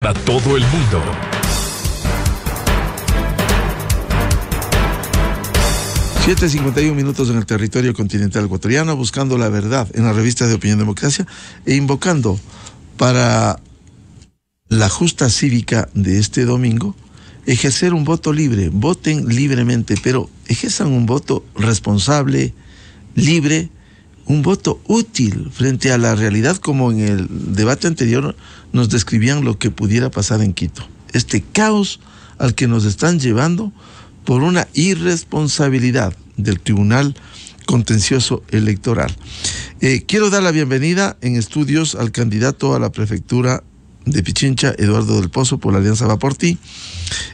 Para todo el mundo. Siete 51 minutos en el territorio continental ecuatoriano, buscando la verdad en la revista de Opinión Democracia e invocando para la justa cívica de este domingo, ejercer un voto libre. Voten libremente, pero ejerzan un voto responsable, libre, un voto útil frente a la realidad, como en el debate anterior nos describían lo que pudiera pasar en Quito. Este caos al que nos están llevando por una irresponsabilidad del Tribunal Contencioso Electoral. Quiero dar la bienvenida en estudios al candidato a la prefectura de Pichincha, Eduardo del Pozo, por la Alianza Va por Ti,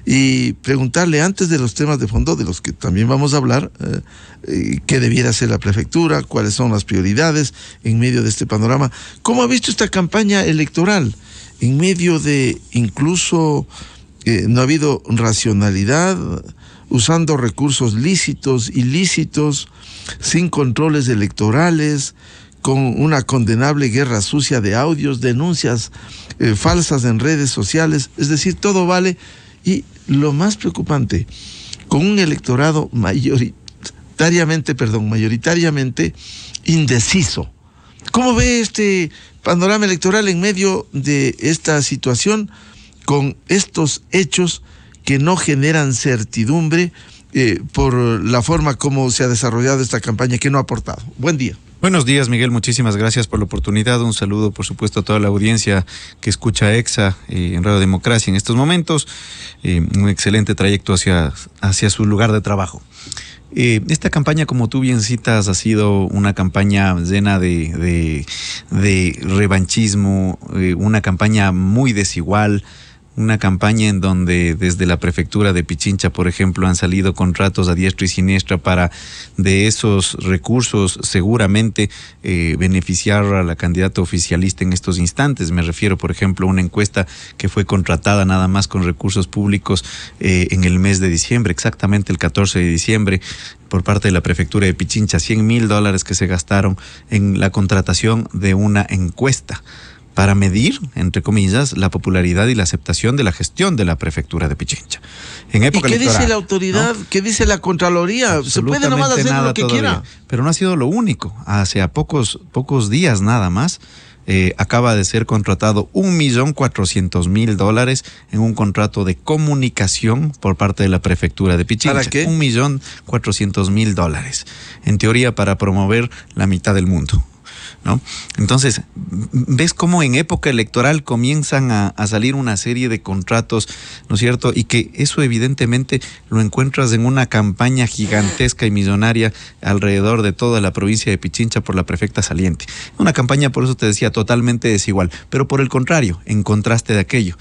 y preguntarle, antes de los temas de fondo, de los que también vamos a hablar, qué debiera hacer la prefectura, cuáles son las prioridades en medio de este panorama. ¿Cómo ha visto esta campaña electoral? En medio de incluso no ha habido racionalidad, usando recursos lícitos, ilícitos, sin controles electorales, con una condenable guerra sucia de audios, denuncias falsas en redes sociales. Es decir, todo vale. Y lo más preocupante, con un electorado mayoritariamente indeciso. ¿Cómo ve este panorama electoral en medio de esta situación, con estos hechos que no generan certidumbre por la forma como se ha desarrollado esta campaña, que no ha aportado? Buen día. Buenos días, Miguel. Muchísimas gracias por la oportunidad. Un saludo, por supuesto, a toda la audiencia que escucha EXA en Radio Democracia en estos momentos. Un excelente trayecto hacia su lugar de trabajo. Esta campaña, como tú bien citas, ha sido una campaña llena de revanchismo, una campaña muy desigual. Una campaña en donde desde la prefectura de Pichincha, por ejemplo, han salido contratos a diestra y siniestra para de esos recursos seguramente beneficiar a la candidata oficialista en estos instantes. Me refiero, por ejemplo, a una encuesta que fue contratada nada más con recursos públicos en el mes de diciembre, exactamente el 14 de diciembre, por parte de la prefectura de Pichincha, $100,000 que se gastaron en la contratación de una encuesta para medir, entre comillas, la popularidad y la aceptación de la gestión de la prefectura de Pichincha. En época electoral. ¿Y qué dice la autoridad? ¿No? ¿Qué dice la Contraloría? Se puede nomás hacer lo que quiera. Pero no ha sido lo único. Hace pocos días nada más, acaba de ser contratado $1,400,000 en un contrato de comunicación por parte de la prefectura de Pichincha. ¿Para qué? $1,400,000. En teoría, para promover la mitad del mundo, ¿no? Entonces, ves cómo en época electoral comienzan a salir una serie de contratos, ¿no es cierto? Y que eso evidentemente lo encuentras en una campaña gigantesca y millonaria alrededor de toda la provincia de Pichincha por la prefecta saliente. Una campaña, por eso te decía, totalmente desigual. Pero por el contrario, en contraste de aquello,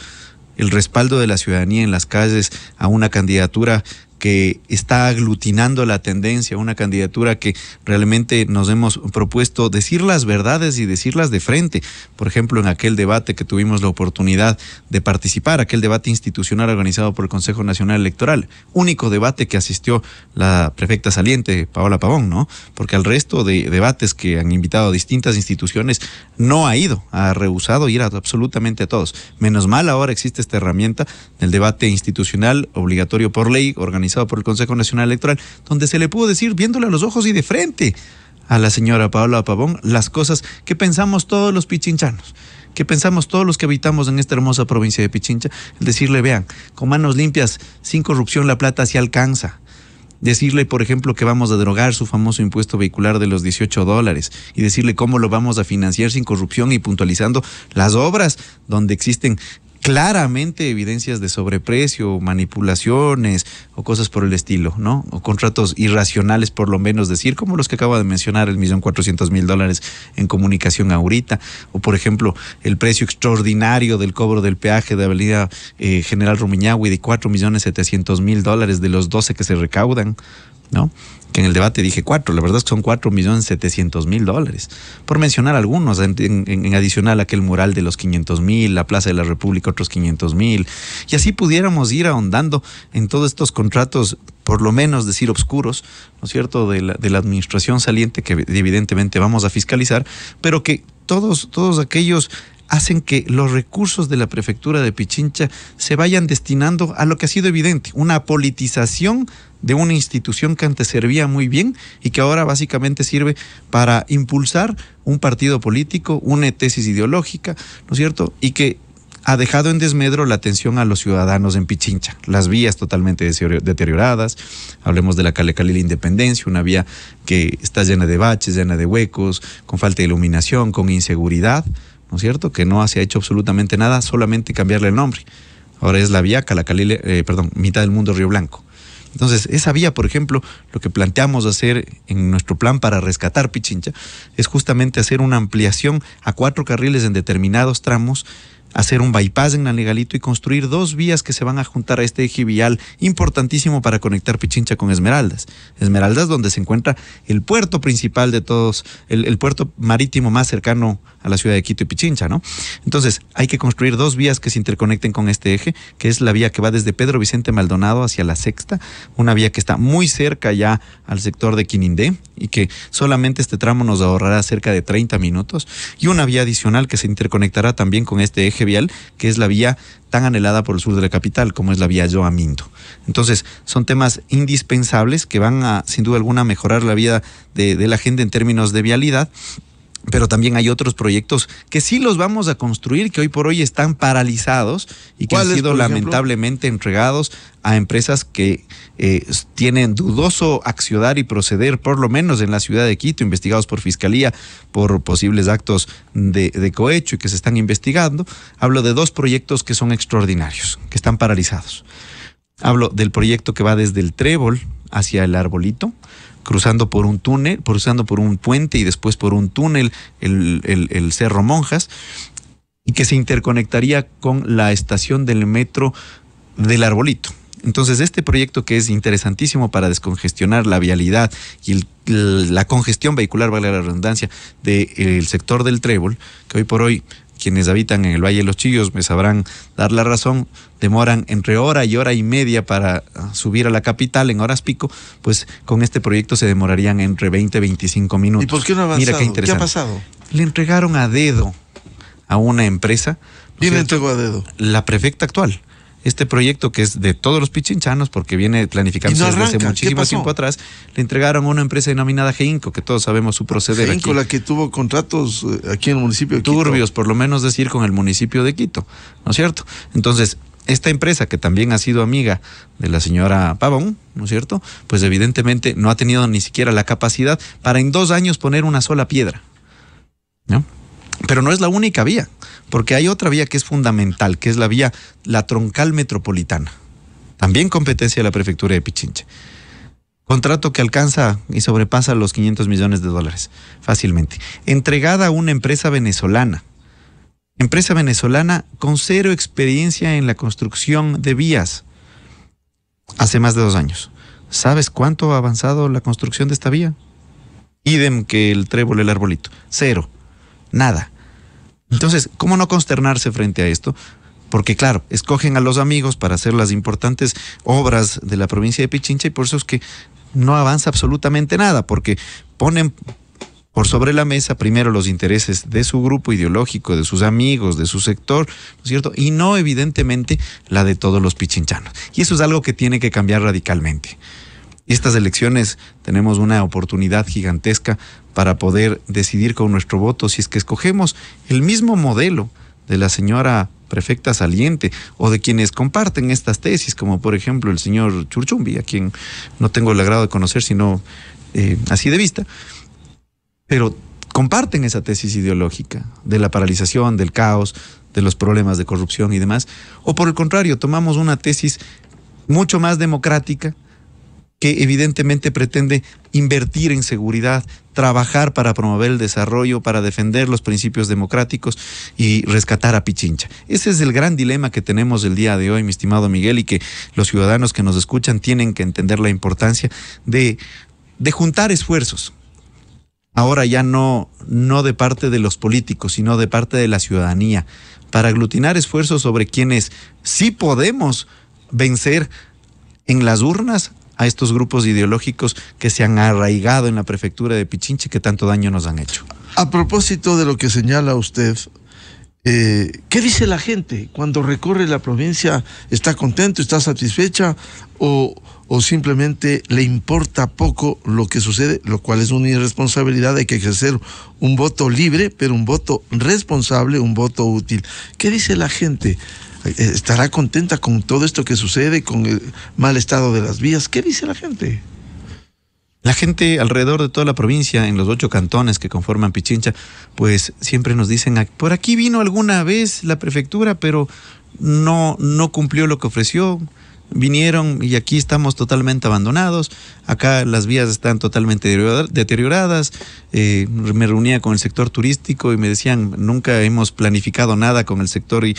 el respaldo de la ciudadanía en las calles a una candidatura que está aglutinando la tendencia, una candidatura que realmente nos hemos propuesto decir las verdades y decirlas de frente. Por ejemplo, en aquel debate que tuvimos la oportunidad de participar, aquel debate institucional organizado por el Consejo Nacional Electoral, único debate que asistió la prefecta saliente, Paola Pavón, ¿no? Porque al resto de debates que han invitado a distintas instituciones no ha ido, ha rehusado ir a absolutamente a todos. Menos mal ahora existe esta herramienta del debate institucional obligatorio por ley, organizado por el Consejo Nacional Electoral, donde se le pudo decir, viéndole a los ojos y de frente a la señora Paola Pavón, las cosas que pensamos todos los pichinchanos, que pensamos todos los que habitamos en esta hermosa provincia de Pichincha. Decirle, vean, con manos limpias, sin corrupción, la plata se alcanza. Decirle, por ejemplo, que vamos a derogar su famoso impuesto vehicular de los $18 y decirle cómo lo vamos a financiar sin corrupción y puntualizando las obras donde existen claramente evidencias de sobreprecio, manipulaciones o cosas por el estilo, ¿no? O contratos irracionales, por lo menos decir, como los que acabo de mencionar, el $1,400,000 en comunicación ahorita, o por ejemplo, el precio extraordinario del cobro del peaje de Avenida General Rumiñahui de $4,700,000 de los 12 que se recaudan, ¿no? Que en el debate dije 4, la verdad es que son $4,700,000, por mencionar algunos, en adicional a aquel mural de los 500,000, la Plaza de la República otros 500,000, y así pudiéramos ir ahondando en todos estos contratos, por lo menos decir obscuros, ¿no es cierto?, de la administración saliente, que evidentemente vamos a fiscalizar, pero que todos aquellos hacen que los recursos de la prefectura de Pichincha se vayan destinando a lo que ha sido evidente, una politización de una institución que antes servía muy bien y que ahora básicamente sirve para impulsar un partido político, una tesis ideológica, ¿no es cierto? Y que ha dejado en desmedro la atención a los ciudadanos en Pichincha. Las vías totalmente deterioradas, hablemos de la Calecali La Independencia, una vía que está llena de baches, llena de huecos, con falta de iluminación, con inseguridad, ¿no es cierto? Que no se ha hecho absolutamente nada, solamente cambiarle el nombre. Ahora es la vía Calacalí, Mitad del Mundo Río Blanco. Entonces, esa vía, por ejemplo, lo que planteamos hacer en nuestro plan para rescatar Pichincha es justamente hacer una ampliación a 4 carriles en determinados tramos, hacer un bypass en Nanegalito y construir 2 vías que se van a juntar a este eje vial importantísimo para conectar Pichincha con Esmeraldas. Esmeraldas, donde se encuentra el puerto principal de todos, el puerto marítimo más cercano a la ciudad de Quito y Pichincha, ¿no? Entonces, hay que construir 2 vías que se interconecten con este eje, que es la vía que va desde Pedro Vicente Maldonado hacia la Sexta, una vía que está muy cerca ya al sector de Quinindé y que solamente este tramo nos ahorrará cerca de 30 minutos, y una vía adicional que se interconectará también con este eje vial, que es la vía tan anhelada por el sur de la capital, como es la vía Yoa-Mindo. Entonces, son temas indispensables que van a, sin duda alguna, mejorar la vida de la gente en términos de vialidad. Pero también hay otros proyectos que sí los vamos a construir, que hoy por hoy están paralizados y que han sido lamentablemente entregados a empresas que tienen dudoso accionar y proceder, por lo menos en la ciudad de Quito, investigados por Fiscalía por posibles actos de cohecho y que se están investigando. Hablo de 2 proyectos que son extraordinarios, que están paralizados. Hablo del proyecto que va desde el Trébol hacia el Arbolito, cruzando por un túnel, cruzando por un puente y después por un túnel, el Cerro Monjas, y que se interconectaría con la estación del metro del Arbolito. Entonces, este proyecto, que es interesantísimo para descongestionar la vialidad y la congestión vehicular, valga la redundancia, del sector del Trébol, que hoy por hoy quienes habitan en el Valle de los Chillos me sabrán dar la razón, demoran entre hora y hora y media para subir a la capital en horas pico, pues con este proyecto se demorarían entre 20 y 25 minutos. ¿Y por qué no ha avanzado? Mira qué interesante. ¿Qué ha pasado? Le entregaron a dedo a una empresa. ¿Quién le entregó a dedo? La prefecta actual. Este proyecto, que es de todos los pichinchanos, porque viene planificándose desde hace muchísimo tiempo atrás, le entregaron a una empresa denominada Geinco, que todos sabemos su proceder. Geinco, la que tuvo contratos aquí en el municipio de Quito. Turbios, por lo menos decir, con el municipio de Quito, ¿no es cierto? Entonces, esta empresa, que también ha sido amiga de la señora Pavón, ¿no es cierto? Pues evidentemente no ha tenido ni siquiera la capacidad para en 2 años poner una sola piedra, ¿no? Pero no es la única vía, porque hay otra vía que es fundamental, que es la troncal metropolitana, también competencia de la prefectura de Pichincha. Contrato que alcanza y sobrepasa los $500 millones fácilmente. Entregada a una empresa venezolana con 0 experiencia en la construcción de vías hace más de 2 años. ¿Sabes cuánto ha avanzado la construcción de esta vía? Idem que el Trébol, el Arbolito. 0. Nada. Entonces, ¿cómo no consternarse frente a esto? Porque claro, escogen a los amigos para hacer las importantes obras de la provincia de Pichincha y por eso es que no avanza absolutamente nada, porque ponen por sobre la mesa primero los intereses de su grupo ideológico, de sus amigos, de su sector, ¿no es cierto? Y no evidentemente la de todos los pichinchanos. Y eso es algo que tiene que cambiar radicalmente. Estas elecciones tenemos una oportunidad gigantesca para poder decidir con nuestro voto si es que escogemos el mismo modelo de la señora prefecta saliente o de quienes comparten estas tesis, como por ejemplo el señor Churchumbi, a quien no tengo el agrado de conocer, sino así de vista, pero comparten esa tesis ideológica de la paralización, del caos, de los problemas de corrupción y demás, o por el contrario, tomamos una tesis mucho más democrática, que evidentemente pretende invertir en seguridad, trabajar para promover el desarrollo, para defender los principios democráticos y rescatar a Pichincha. Ese es el gran dilema que tenemos el día de hoy, mi estimado Miguel, y que los ciudadanos que nos escuchan tienen que entender la importancia de juntar esfuerzos. Ahora ya no de parte de los políticos, sino de parte de la ciudadanía, para aglutinar esfuerzos sobre quienes sí podemos vencer en las urnas a estos grupos ideológicos que se han arraigado en la prefectura de Pichincha y que tanto daño nos han hecho. A propósito de lo que señala usted, ¿Qué dice la gente cuando recorre la provincia? ¿Está contento, está satisfecha o simplemente le importa poco lo que sucede, lo cual es una irresponsabilidad? Hay que ejercer un voto libre, pero un voto responsable, un voto útil. ¿Qué dice la gente? ¿Estará contenta con todo esto que sucede, con el mal estado de las vías? ¿Qué dice la gente? La gente alrededor de toda la provincia, en los 8 cantones que conforman Pichincha, pues siempre nos dicen, por aquí vino alguna vez la prefectura, pero no cumplió lo que ofreció. Vinieron y aquí estamos totalmente abandonados. Acá las vías están totalmente deterioradas. Me reunía con el sector turístico y me decían, nunca hemos planificado nada con el sector y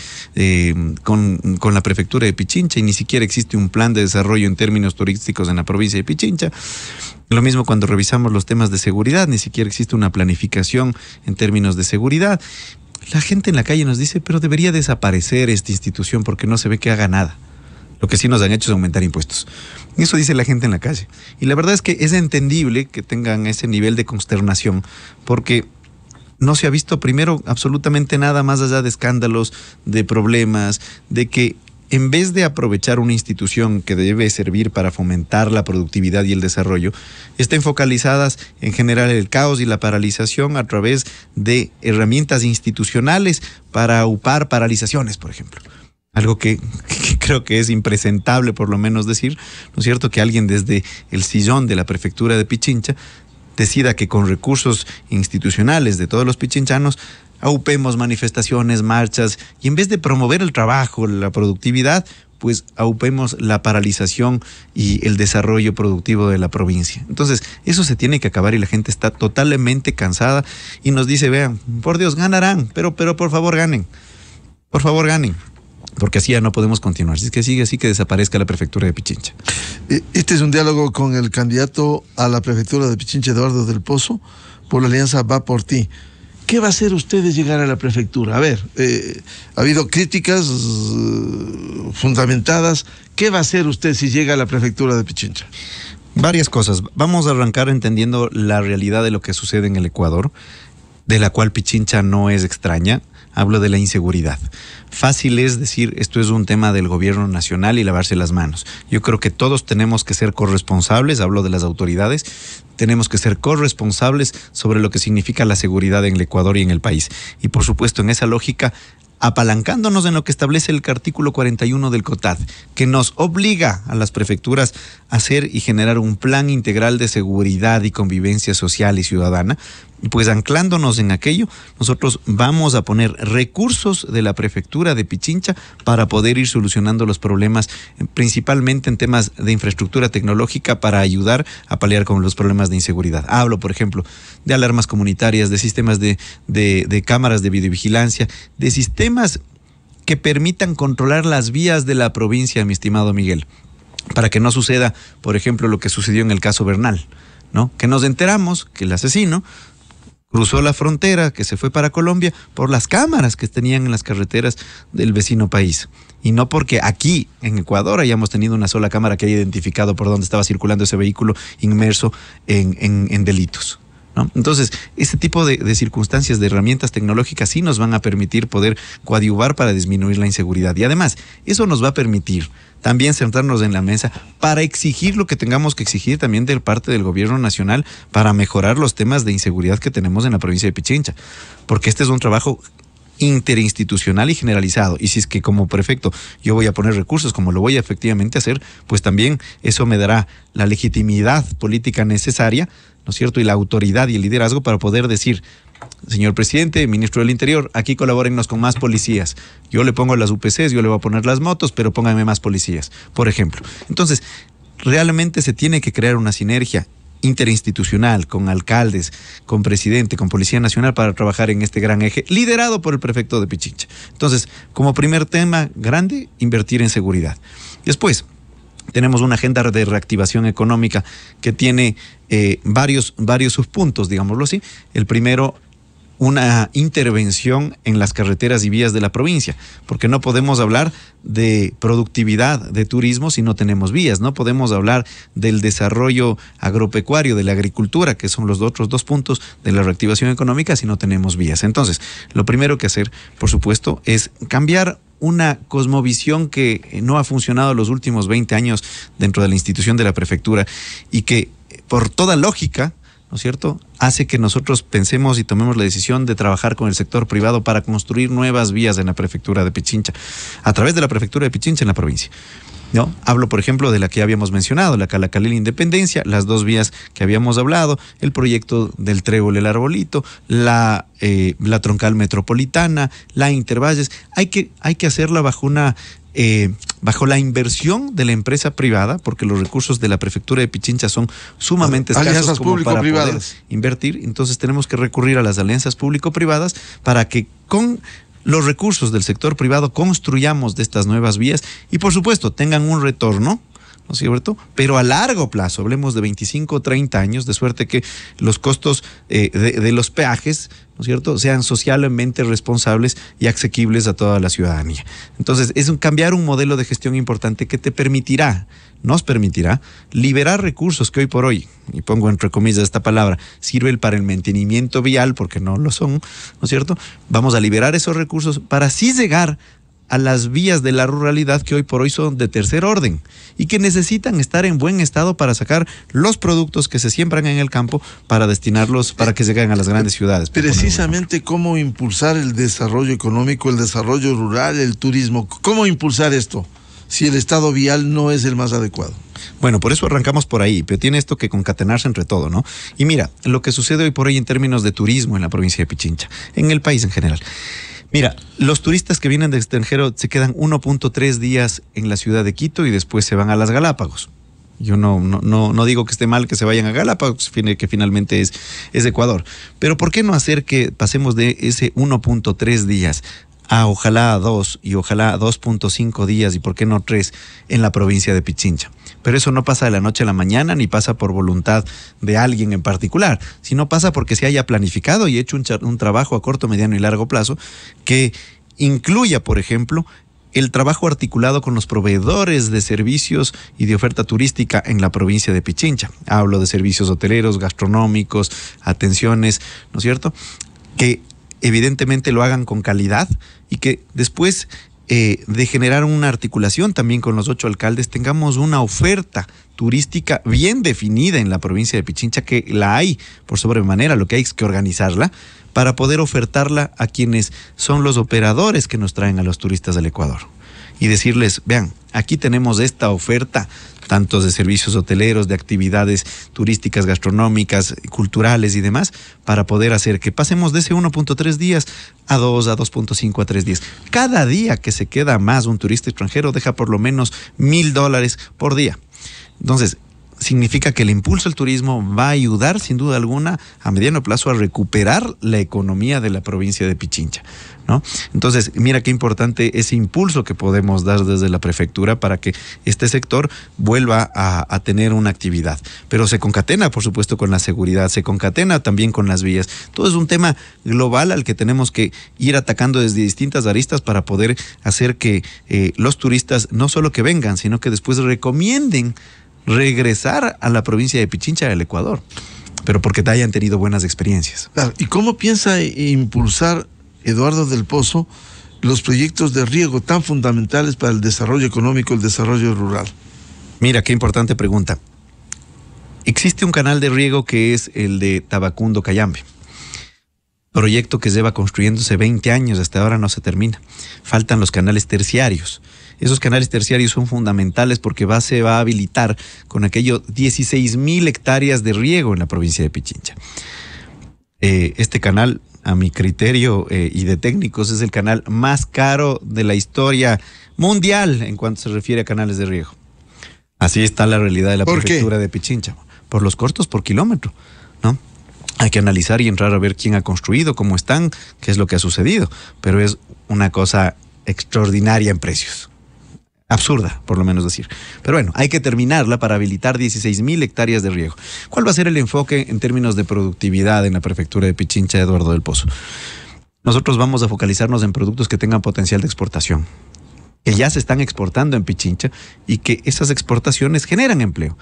con la prefectura de Pichincha, y ni siquiera existe un plan de desarrollo en términos turísticos en la provincia de Pichincha. Lo mismo cuando revisamos los temas de seguridad, ni siquiera existe una planificación en términos de seguridad. La gente en la calle nos dice, pero debería desaparecer esta institución porque no se ve que haga nada. Lo que sí nos han hecho es aumentar impuestos. Eso dice la gente en la calle. Y la verdad es que es entendible que tengan ese nivel de consternación, porque no se ha visto primero absolutamente nada más allá de escándalos, de problemas, de que en vez de aprovechar una institución que debe servir para fomentar la productividad y el desarrollo, estén focalizadas en generar el caos y la paralización a través de herramientas institucionales para aupar paralizaciones, por ejemplo. Algo que creo que es impresentable, por lo menos decir, ¿no es cierto?, que alguien desde el sillón de la prefectura de Pichincha decida que con recursos institucionales de todos los pichinchanos aupemos manifestaciones, marchas, y en vez de promover el trabajo, la productividad, pues aupemos la paralización y el desarrollo productivo de la provincia. Entonces, eso se tiene que acabar y la gente está totalmente cansada y nos dice, vean, por Dios, ganarán, pero por favor ganen, por favor ganen. Porque así ya no podemos continuar. Si es que sigue así, que desaparezca la prefectura de Pichincha. Este es un diálogo con el candidato a la prefectura de Pichincha, Eduardo del Pozo, por la alianza Va por Ti. ¿Qué va a hacer usted de llegar a la prefectura? A ver, ha habido críticas fundamentadas. ¿Qué va a hacer usted si llega a la prefectura de Pichincha? Varias cosas. Vamos a arrancar entendiendo la realidad de lo que sucede en el Ecuador, de la cual Pichincha no es extraña. Hablo de la inseguridad. Fácil es decir, esto es un tema del gobierno nacional y lavarse las manos. Yo creo que todos tenemos que ser corresponsables, hablo de las autoridades, tenemos que ser corresponsables sobre lo que significa la seguridad en el Ecuador y en el país. Y por supuesto, en esa lógica, apalancándonos en lo que establece el artículo 41 del COTAD, que nos obliga a las prefecturas a hacer y generar un plan integral de seguridad y convivencia social y ciudadana, pues anclándonos en aquello, nosotros vamos a poner recursos de la prefectura de Pichincha para poder ir solucionando los problemas, principalmente en temas de infraestructura tecnológica, para ayudar a paliar con los problemas de inseguridad. Hablo, por ejemplo, de alarmas comunitarias, de sistemas de cámaras de videovigilancia, de sistemas que permitan controlar las vías de la provincia, mi estimado Miguel, para que no suceda, por ejemplo, lo que sucedió en el caso Bernal, ¿no? Que nos enteramos que el asesino cruzó la frontera, que se fue para Colombia, por las cámaras que tenían en las carreteras del vecino país. Y no porque aquí, en Ecuador, hayamos tenido una sola cámara que haya identificado por dónde estaba circulando ese vehículo inmerso en delitos, ¿no? Entonces, este tipo de circunstancias, de herramientas tecnológicas, sí nos van a permitir poder coadyuvar para disminuir la inseguridad. Y además, eso nos va a permitir también sentarnos en la mesa para exigir lo que tengamos que exigir también de parte del gobierno nacional para mejorar los temas de inseguridad que tenemos en la provincia de Pichincha. Porque este es un trabajo interinstitucional y generalizado, y si es que como prefecto yo voy a poner recursos, como lo voy a efectivamente hacer, pues también eso me dará la legitimidad política necesaria, ¿no es cierto?, y la autoridad y el liderazgo para poder decir, señor presidente, ministro del Interior, aquí colabórennos con más policías. Yo le pongo las UPCs, yo le voy a poner las motos, pero pónganme más policías, por ejemplo. Entonces, realmente se tiene que crear una sinergia interinstitucional, con alcaldes, con presidente, con Policía Nacional, para trabajar en este gran eje, liderado por el prefecto de Pichincha. Entonces, como primer tema grande, invertir en seguridad. Después, tenemos una agenda de reactivación económica que tiene varios subpuntos, digámoslo así. El primero, una intervención en las carreteras y vías de la provincia, porque no podemos hablar de productividad de turismo si no tenemos vías, no podemos hablar del desarrollo agropecuario, de la agricultura, que son los otros dos puntos de la reactivación económica, si no tenemos vías. Entonces, lo primero que hacer, por supuesto, es cambiar una cosmovisión que no ha funcionado los últimos 20 años dentro de la institución de la prefectura y que, por toda lógica, ¿no es cierto?, hace que nosotros pensemos y tomemos la decisión de trabajar con el sector privado para construir nuevas vías en la prefectura de Pichincha, a través de la prefectura de Pichincha en la provincia, ¿no? Hablo, por ejemplo, de la que ya habíamos mencionado, la Calacalil Independencia, las dos vías que habíamos hablado, el proyecto del Trébol El Arbolito, la troncal metropolitana, la Intervalles. Hay que hacerla bajo la inversión de la empresa privada, porque los recursos de la prefectura de Pichincha son sumamente escasos como para poder invertir. Entonces tenemos que recurrir a las alianzas público-privadas para que con los recursos del sector privado construyamos de estas nuevas vías y, por supuesto, tengan un retorno, ¿no es cierto?, pero a largo plazo, hablemos de 25 o 30 años, de suerte que los costos de los peajes, ¿no es cierto?, sean socialmente responsables y asequibles a toda la ciudadanía. Entonces, es cambiar un modelo de gestión importante que nos permitirá liberar recursos que hoy por hoy, y pongo entre comillas esta palabra, sirven para el mantenimiento vial, porque no lo son, ¿no es cierto? Vamos a liberar esos recursos para así llegar a las vías de la ruralidad que hoy por hoy son de tercer orden y que necesitan estar en buen estado para sacar los productos que se siembran en el campo para destinarlos para que lleguen a las grandes ciudades. Precisamente cómo impulsar el desarrollo económico, el desarrollo rural, el turismo. ¿Cómo impulsar esto si el estado vial no es el más adecuado? Bueno, por eso arrancamos por ahí, pero tiene esto que concatenarse entre todo, ¿no? Y mira, lo que sucede hoy por hoy en términos de turismo en la provincia de Pichincha, en el país en general. Mira, los turistas que vienen del extranjero se quedan 1.3 días en la ciudad de Quito y después se van a las Galápagos. Yo no digo que esté mal que se vayan a Galápagos, que finalmente es Ecuador. Pero ¿por qué no hacer que pasemos de ese 1.3 días a ojalá 2 y ojalá 2.5 días y por qué no 3 en la provincia de Pichincha? Pero eso no pasa de la noche a la mañana ni pasa por voluntad de alguien en particular, sino pasa porque se haya planificado y hecho un trabajo a corto, mediano y largo plazo que incluya, por ejemplo, el trabajo articulado con los proveedores de servicios y de oferta turística en la provincia de Pichincha. Hablo de servicios hoteleros, gastronómicos, atenciones, ¿no es cierto?, que evidentemente lo hagan con calidad y que después de generar una articulación también con los 8 alcaldes, tengamos una oferta turística bien definida en la provincia de Pichincha, que la hay por sobremanera, lo que hay es que organizarla para poder ofertarla a quienes son los operadores que nos traen a los turistas del Ecuador. Y decirles, vean, aquí tenemos esta oferta, tanto de servicios hoteleros, de actividades turísticas, gastronómicas, culturales y demás, para poder hacer que pasemos de ese 1.3 días a 2, a 2.5, a 3 días. Cada día que se queda más un turista extranjero deja por lo menos $1,000 por día. Entonces, significa que el impulso al turismo va a ayudar sin duda alguna a mediano plazo a recuperar la economía de la provincia de Pichincha, ¿no? Entonces, mira qué importante ese impulso que podemos dar desde la prefectura para que este sector vuelva a tener una actividad. Pero se concatena, por supuesto, con la seguridad, se concatena también con las vías. Todo es un tema global al que tenemos que ir atacando desde distintas aristas para poder hacer que los turistas no solo que vengan, sino que después recomienden regresar a la provincia de Pichincha del Ecuador, pero porque hayan tenido buenas experiencias. Claro. ¿Y cómo piensa impulsar Eduardo del Pozo los proyectos de riego tan fundamentales para el desarrollo económico, el desarrollo rural? Mira, qué importante pregunta. Existe un canal de riego que es el de Tabacundo Cayambe, proyecto que lleva construyéndose 20 años, hasta ahora no se termina. Faltan los canales terciarios. Esos canales terciarios son fundamentales porque se va a habilitar con aquello 16,000 hectáreas de riego en la provincia de Pichincha. Este canal, a mi criterio y de técnicos, es el canal más caro de la historia mundial en cuanto se refiere a canales de riego. Así está la realidad de la prefectura de Pichincha. Por los costos por kilómetro, ¿no? Hay que analizar y entrar a ver quién ha construido, cómo están, qué es lo que ha sucedido. Pero es una cosa extraordinaria en precios. Absurda, por lo menos decir. Pero bueno, hay que terminarla para habilitar 16.000 hectáreas de riego. ¿Cuál va a ser el enfoque en términos de productividad en la prefectura de Pichincha, Eduardo del Pozo? Nosotros vamos a focalizarnos en productos que tengan potencial de exportación, que ya se están exportando en Pichincha y que esas exportaciones generan empleo.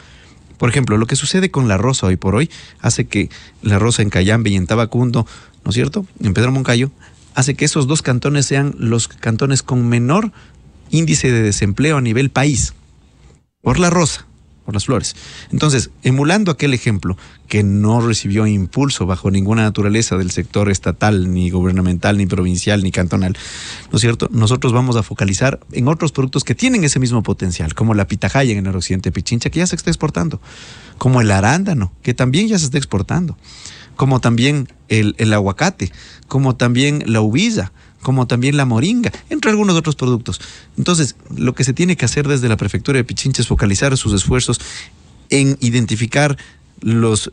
Por ejemplo, lo que sucede con la rosa hoy por hoy hace que la rosa en Cayambe y en Tabacundo, ¿no es cierto?, en Pedro Moncayo, hace que esos dos cantones sean los cantones con menor índice de desempleo a nivel país, por la rosa, por las flores. Entonces, emulando aquel ejemplo que no recibió impulso bajo ninguna naturaleza del sector estatal, ni gubernamental, ni provincial, ni cantonal, ¿no es cierto?, nosotros vamos a focalizar en otros productos que tienen ese mismo potencial, como la pitahaya en el noroccidente de Pichincha, que ya se está exportando, como el arándano, que también ya se está exportando, como también el aguacate, como también la uvilla, como también la moringa, entre algunos otros productos. Entonces, lo que se tiene que hacer desde la prefectura de Pichincha es focalizar sus esfuerzos en identificar los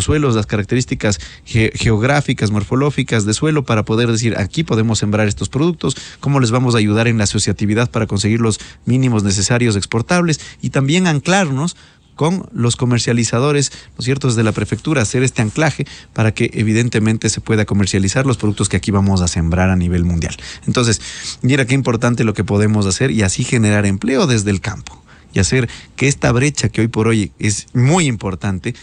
suelos, las características geográficas, morfológicas de suelo, para poder decir, aquí podemos sembrar estos productos, cómo les vamos a ayudar en la asociatividad para conseguir los mínimos necesarios exportables, y también anclarnos con los comercializadores, ¿no es cierto?, desde la prefectura, hacer este anclaje para que evidentemente se pueda comercializar los productos que aquí vamos a sembrar a nivel mundial. Entonces, mira qué importante lo que podemos hacer, y así generar empleo desde el campo y hacer que esta brecha que hoy por hoy es muy importante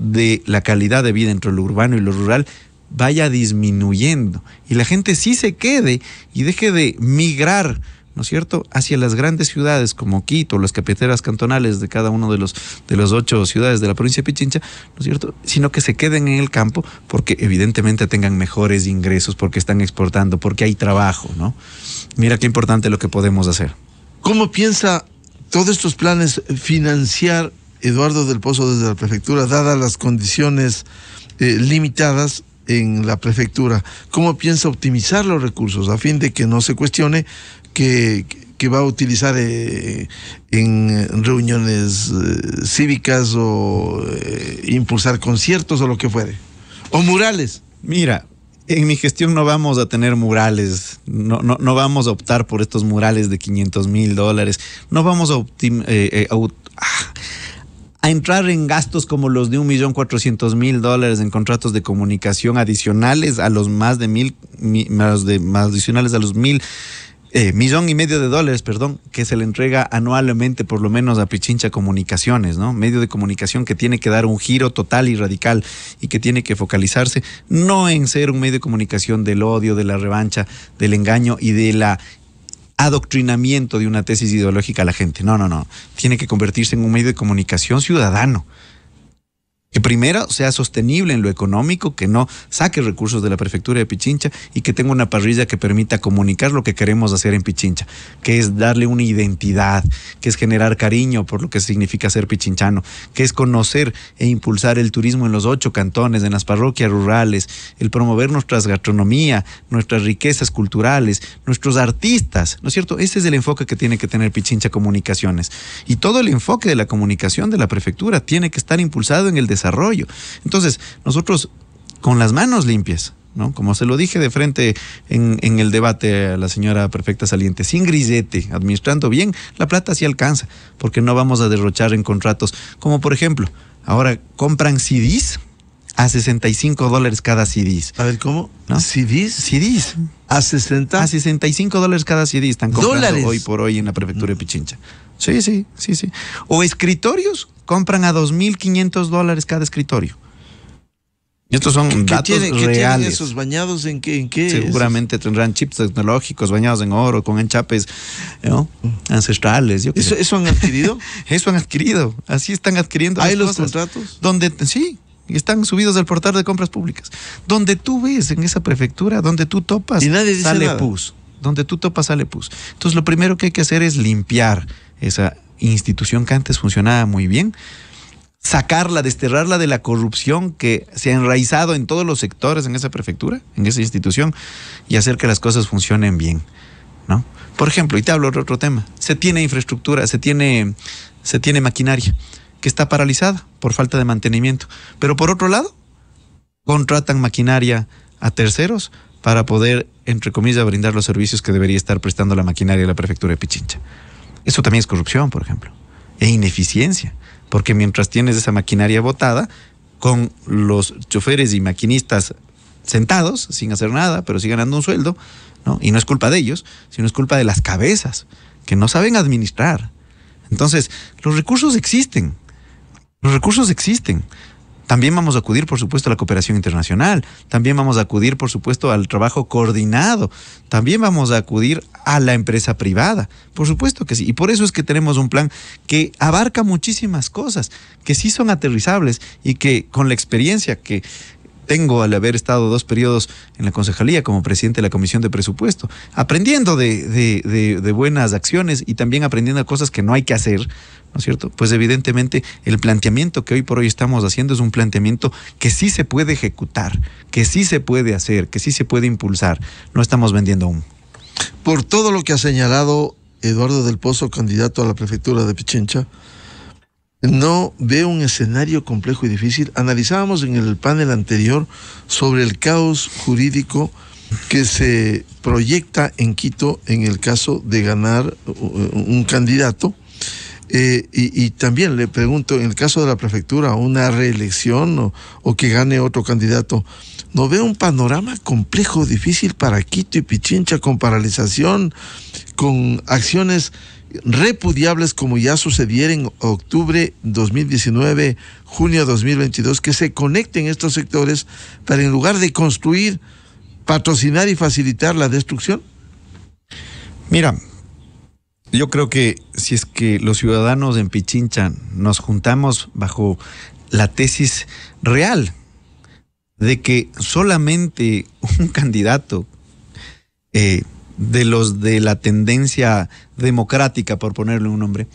de la calidad de vida entre lo urbano y lo rural vaya disminuyendo y la gente sí se quede y deje de migrar, ¿no es cierto?, hacia las grandes ciudades como Quito, las capitales cantonales de cada uno de los 8 ciudades de la provincia de Pichincha, ¿no es cierto?, sino que se queden en el campo porque evidentemente tengan mejores ingresos, porque están exportando, porque hay trabajo, ¿no? Mira qué importante lo que podemos hacer. ¿Cómo piensa todos estos planes financiar Eduardo del Pozo desde la prefectura, dadas las condiciones limitadas en la prefectura? ¿Cómo piensa optimizar los recursos a fin de que no se cuestione que va a utilizar en reuniones cívicas o impulsar conciertos o lo que fuere? ¿O murales? Mira, en mi gestión no vamos a tener murales, no vamos a optar por estos murales de $500,000, no vamos a entrar en gastos como los de $1.400.000 en contratos de comunicación adicionales a los más adicionales a los $1.500.000, que se le entrega anualmente por lo menos a Pichincha Comunicaciones, ¿no? Medio de comunicación que tiene que dar un giro total y radical y que tiene que focalizarse no en ser un medio de comunicación del odio, de la revancha, del engaño y de la adoctrinamiento de una tesis ideológica a la gente. No. Tiene que convertirse en un medio de comunicación ciudadano, que primero sea sostenible en lo económico, que no saque recursos de la prefectura de Pichincha y que tenga una parrilla que permita comunicar lo que queremos hacer en Pichincha, que es darle una identidad, que es generar cariño por lo que significa ser pichinchano, que es conocer e impulsar el turismo en los 8 cantones, en las parroquias rurales, el promover nuestra gastronomía, nuestras riquezas culturales, nuestros artistas, ¿no es cierto? Ese es el enfoque que tiene que tener Pichincha Comunicaciones. Y todo el enfoque de la comunicación de la prefectura tiene que estar impulsado en el desarrollo. Entonces, nosotros con las manos limpias, ¿no? Como se lo dije de frente en el debate a la señora prefecta saliente, sin grillete, administrando bien, la plata sí alcanza, porque no vamos a derrochar en contratos, como por ejemplo, ahora compran CDs a $65 cada CDs. A ver, ¿cómo? ¿No? CDs. ¿A 60? A $65 cada CD están comprando ¿Dólares? Hoy por hoy en la prefectura de Pichincha. Sí. O escritorios compran a $2.500 cada escritorio. Y estos son datos reales. ¿Qué tienen esos bañados en qué? Seguramente tendrán chips tecnológicos bañados en oro, con enchapes, ¿no?, ancestrales. ¿Eso han adquirido? Eso han adquirido. Así están adquiriendo. ¿Hay los contratos? Sí. Y están subidos al portal de compras públicas. Donde tú ves en esa prefectura, donde tú topas, y nadie dice sale nada. PUS. Donde tú topas, sale PUS. Entonces, lo primero que hay que hacer es limpiar esa institución que antes funcionaba muy bien, sacarla, desterrarla de la corrupción que se ha enraizado en todos los sectores en esa prefectura, en esa institución, y hacer que las cosas funcionen bien, ¿no? Por ejemplo, y te hablo de otro tema, se tiene infraestructura, se tiene maquinaria que está paralizada por falta de mantenimiento. Pero por otro lado, contratan maquinaria a terceros para poder, entre comillas, brindar los servicios que debería estar prestando la maquinaria de la prefectura de Pichincha. Eso también es corrupción, por ejemplo, e ineficiencia, porque mientras tienes esa maquinaria botada, con los choferes y maquinistas sentados, sin hacer nada, pero sí ganando un sueldo, ¿no? Y no es culpa de ellos, sino es culpa de las cabezas, que no saben administrar. Entonces, los recursos existen. Los recursos existen. También vamos a acudir, por supuesto, a la cooperación internacional. También vamos a acudir, por supuesto, al trabajo coordinado. También vamos a acudir a la empresa privada. Por supuesto que sí. Y por eso es que tenemos un plan que abarca muchísimas cosas, que sí son aterrizables y que con la experiencia que tengo al haber estado 2 periodos en la concejalía como presidente de la Comisión de Presupuesto, aprendiendo de buenas acciones y también aprendiendo cosas que no hay que hacer, ¿no es cierto? Pues evidentemente el planteamiento que hoy por hoy estamos haciendo es un planteamiento que sí se puede ejecutar, que sí se puede hacer, que sí se puede impulsar. No estamos vendiendo humo. Por todo lo que ha señalado Eduardo del Pozo, candidato a la prefectura de Pichincha, no veo un escenario complejo y difícil. Analizábamos en el panel anterior sobre el caos jurídico que se proyecta en Quito en el caso de ganar un candidato. Y también le pregunto, en el caso de la prefectura, una reelección o que gane otro candidato, ¿no veo un panorama complejo, difícil para Quito y Pichincha, con paralización, con acciones repudiables como ya sucediera en octubre 2019, junio 2022, que se conecten estos sectores para, en lugar de construir, patrocinar y facilitar la destrucción? Mira, yo creo que si es que los ciudadanos en Pichincha nos juntamos bajo la tesis real de que solamente un candidato de los de la tendencia democrática, por ponerle un nombre,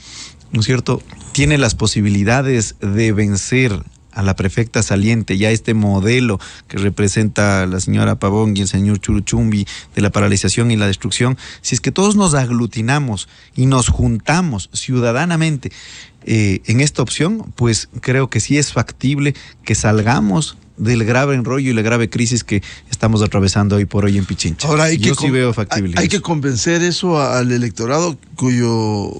¿no es cierto?, tiene las posibilidades de vencer a la prefecta saliente, ya este modelo que representa la señora Pavón y el señor Churuchumbi de la paralización y la destrucción. Si es que todos nos aglutinamos y nos juntamos ciudadanamente en esta opción, pues creo que sí es factible que salgamos del grave enrollo y la grave crisis que estamos atravesando hoy por hoy en Pichincha. Ahora yo sí veo factible. Hay que convencer eso al electorado cuyo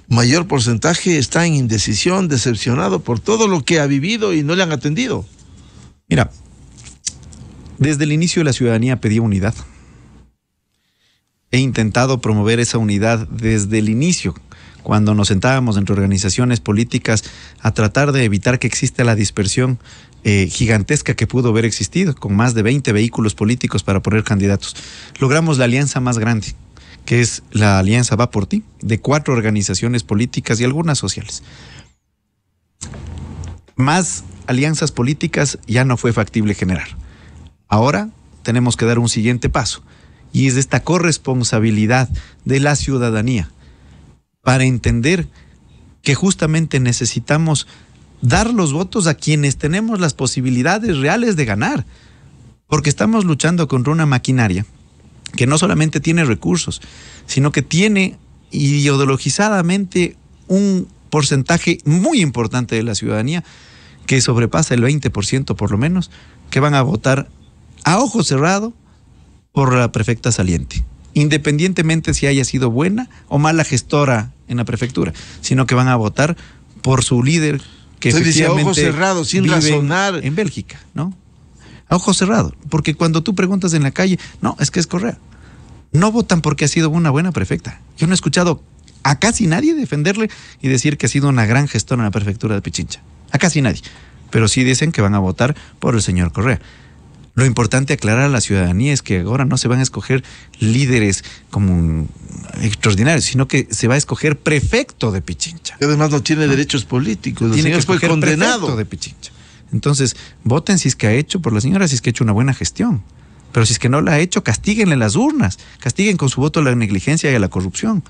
mayor porcentaje está en indecisión, decepcionado por todo lo que ha vivido y no le han atendido. Mira, desde el inicio la ciudadanía pedía unidad. He intentado promover esa unidad desde el inicio, cuando nos sentábamos entre organizaciones políticas a tratar de evitar que exista la dispersión gigantesca que pudo haber existido, con más de 20 vehículos políticos para poner candidatos. Logramos la alianza más grande, que es la Alianza Va por Ti, de 4 organizaciones políticas y algunas sociales. Más alianzas políticas ya no fue factible generar. Ahora tenemos que dar un siguiente paso, y es esta corresponsabilidad de la ciudadanía para entender que justamente necesitamos dar los votos a quienes tenemos las posibilidades reales de ganar, porque estamos luchando contra una maquinaria que no solamente tiene recursos, sino que tiene ideologizadamente un porcentaje muy importante de la ciudadanía que sobrepasa el 20% por lo menos, que van a votar a ojo cerrado por la prefecta saliente, independientemente si haya sido buena o mala gestora en la prefectura, sino que van a votar por su líder, que usted efectivamente dice a ojo cerrado, sin razonar. En Bélgica, ¿no? A ojo cerrado, porque cuando tú preguntas en la calle, no, es que es Correa. No votan porque ha sido una buena prefecta. Yo no he escuchado a casi nadie defenderle y decir que ha sido una gran gestora en la prefectura de Pichincha. A casi nadie. Pero sí dicen que van a votar por el señor Correa. Lo importante aclarar a la ciudadanía es que ahora no se van a escoger líderes como extraordinarios, sino que se va a escoger prefecto de Pichincha. Y además no tiene derechos políticos. Tiene que fue escoger condenado prefecto de Pichincha. Entonces, voten si es que ha hecho por la señora, si es que ha hecho una buena gestión. Pero si es que no la ha hecho, castíguenle en las urnas. Castiguen con su voto a la negligencia y a la corrupción.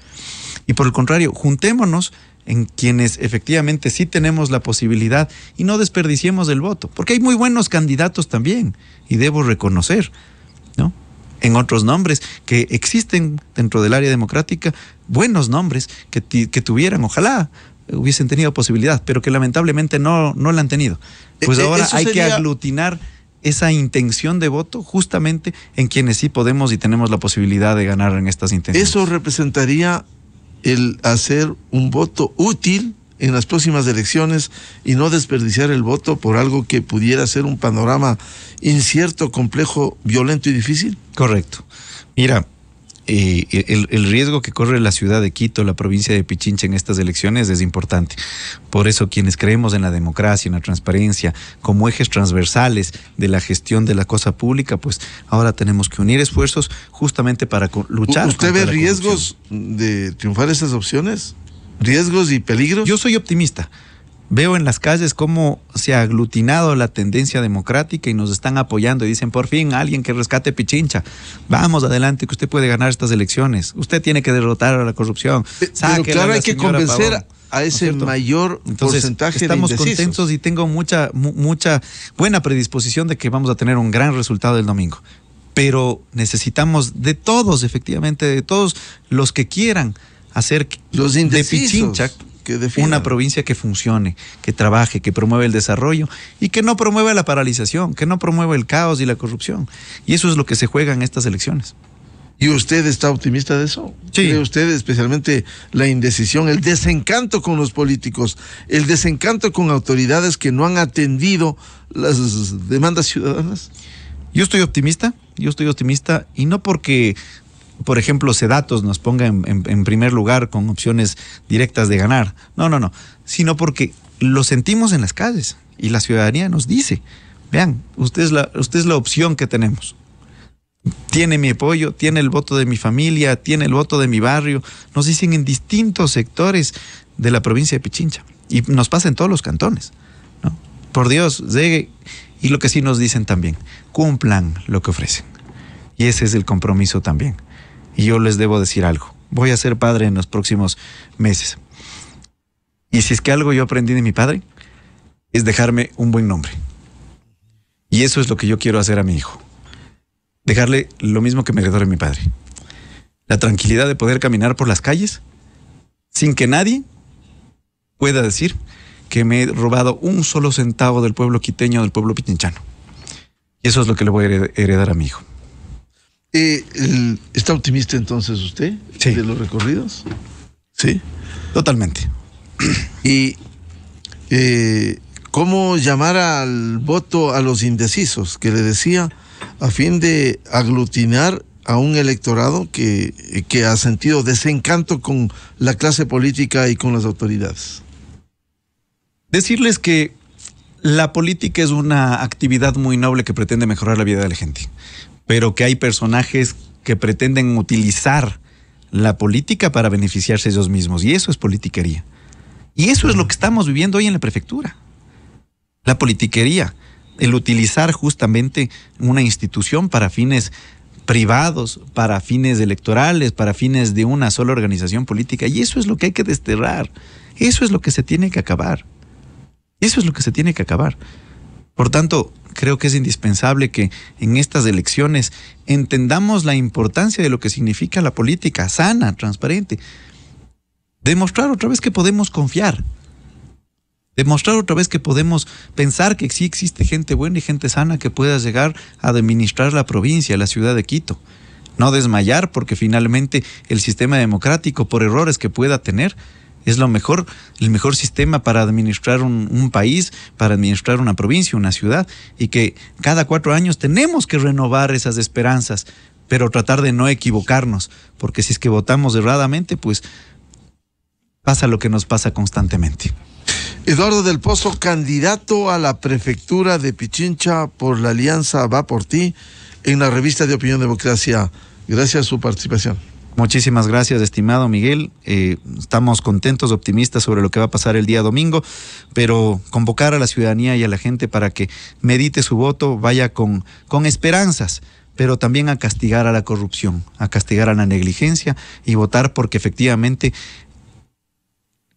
Y por el contrario, juntémonos en quienes efectivamente sí tenemos la posibilidad y no desperdiciemos el voto. Porque hay muy buenos candidatos también, y debo reconocer, ¿no?, en otros nombres que existen dentro del área democrática, buenos nombres que tuvieran, ojalá hubiesen tenido posibilidad, pero que lamentablemente no la han tenido. Pues ahora hay que aglutinar esa intención de voto justamente en quienes sí podemos y tenemos la posibilidad de ganar en estas intenciones. Eso representaría el hacer un voto útil en las próximas elecciones y no desperdiciar el voto por algo que pudiera ser un panorama incierto, complejo, violento y difícil? Correcto. Mira, el riesgo que corre la ciudad de Quito, la provincia de Pichincha en estas elecciones es importante. Por eso quienes creemos en la democracia, en la transparencia, como ejes transversales de la gestión de la cosa pública, pues ahora tenemos que unir esfuerzos justamente para luchar. ¿Usted ve riesgos de triunfar esas opciones? ¿Riesgos y peligros? Yo soy optimista. Veo en las calles cómo se ha aglutinado la tendencia democrática y nos están apoyando y dicen, por fin, alguien que rescate Pichincha. Vamos adelante, que usted puede ganar estas elecciones. Usted tiene que derrotar a la corrupción. Pero claro, hay que convencer a ese mayor porcentaje de indecisos. Estamos contentos y tengo mucha buena predisposición de que vamos a tener un gran resultado el domingo. Pero necesitamos de todos, efectivamente, de todos los que quieran hacer de Pichincha una provincia que funcione, que trabaje, que promueva el desarrollo y que no promueva la paralización, que no promueva el caos y la corrupción. Y eso es lo que se juega en estas elecciones. ¿Y usted está optimista de eso? Sí. ¿Cree usted especialmente la indecisión, el desencanto con los políticos, el desencanto con autoridades que no han atendido las demandas ciudadanas? Yo estoy optimista y no porque, por ejemplo, Sedatos nos ponga en primer lugar con opciones directas de ganar. No, sino porque lo sentimos en las calles y la ciudadanía nos dice, vean, usted es la opción que tenemos. Tiene mi apoyo, tiene el voto de mi familia, tiene el voto de mi barrio. Nos dicen en distintos sectores de la provincia de Pichincha y nos pasa en todos los cantones, ¿no? Por Dios, llegue. Y lo que sí nos dicen también, cumplan lo que ofrecen. Y ese es el compromiso también. Y yo les debo decir algo. Voy a ser padre en los próximos meses. Y si es que algo yo aprendí de mi padre, es dejarme un buen nombre. Y eso es lo que yo quiero hacer a mi hijo. Dejarle lo mismo que me heredó de mi padre. La tranquilidad de poder caminar por las calles sin que nadie pueda decir que me he robado un solo centavo del pueblo quiteño, del pueblo pichinchano. Y eso es lo que le voy a heredar a mi hijo. ¿Está optimista entonces usted? Sí. ¿De los recorridos? Sí. Totalmente. ¿Y cómo llamar al voto a los indecisos, que le decía, a fin de aglutinar a un electorado que ha sentido desencanto con la clase política y con las autoridades? Decirles que la política es una actividad muy noble que pretende mejorar la vida de la gente, pero que hay personajes que pretenden utilizar la política para beneficiarse ellos mismos, y eso es politiquería. Y eso es lo que estamos viviendo hoy en la prefectura. La politiquería, el utilizar justamente una institución para fines privados, para fines electorales, para fines de una sola organización política, y eso es lo que hay que desterrar. Eso es lo que se tiene que acabar. Eso es lo que se tiene que acabar. Por tanto, creo que es indispensable que en estas elecciones entendamos la importancia de lo que significa la política sana, transparente. Demostrar otra vez que podemos confiar. Demostrar otra vez que podemos pensar que sí existe gente buena y gente sana que pueda llegar a administrar la provincia, la ciudad de Quito. No desmayar porque finalmente el sistema democrático, por errores que pueda tener, es el mejor sistema para administrar un país, para administrar una provincia, una ciudad, y que cada 4 años tenemos que renovar esas esperanzas, pero tratar de no equivocarnos, porque si es que votamos erradamente, pues pasa lo que nos pasa constantemente. Eduardo del Pozo, candidato a la prefectura de Pichincha por la Alianza Va por Ti, en la revista de Opinión Democracia. Gracias a su participación. Muchísimas gracias, estimado Miguel. Estamos contentos, optimistas sobre lo que va a pasar el día domingo, pero convocar a la ciudadanía y a la gente para que medite su voto, vaya con esperanzas, pero también a castigar a la corrupción, a castigar a la negligencia y votar porque efectivamente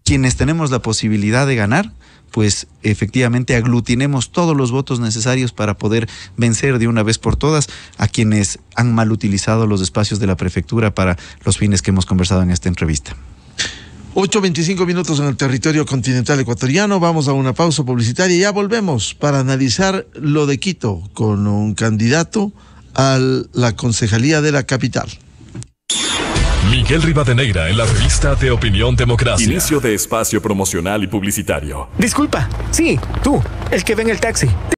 quienes tenemos la posibilidad de ganar, pues efectivamente aglutinemos todos los votos necesarios para poder vencer de una vez por todas a quienes han mal utilizado los espacios de la prefectura para los fines que hemos conversado en esta entrevista. 8:25 minutos en el territorio continental ecuatoriano. Vamos a una pausa publicitaria y ya volvemos para analizar lo de Quito con un candidato a la concejalía de la capital. Miguel Rivadeneira en la revista de Opinión Democracia. Inicio de espacio promocional y publicitario. Disculpa, sí, tú, el que ve en el taxi.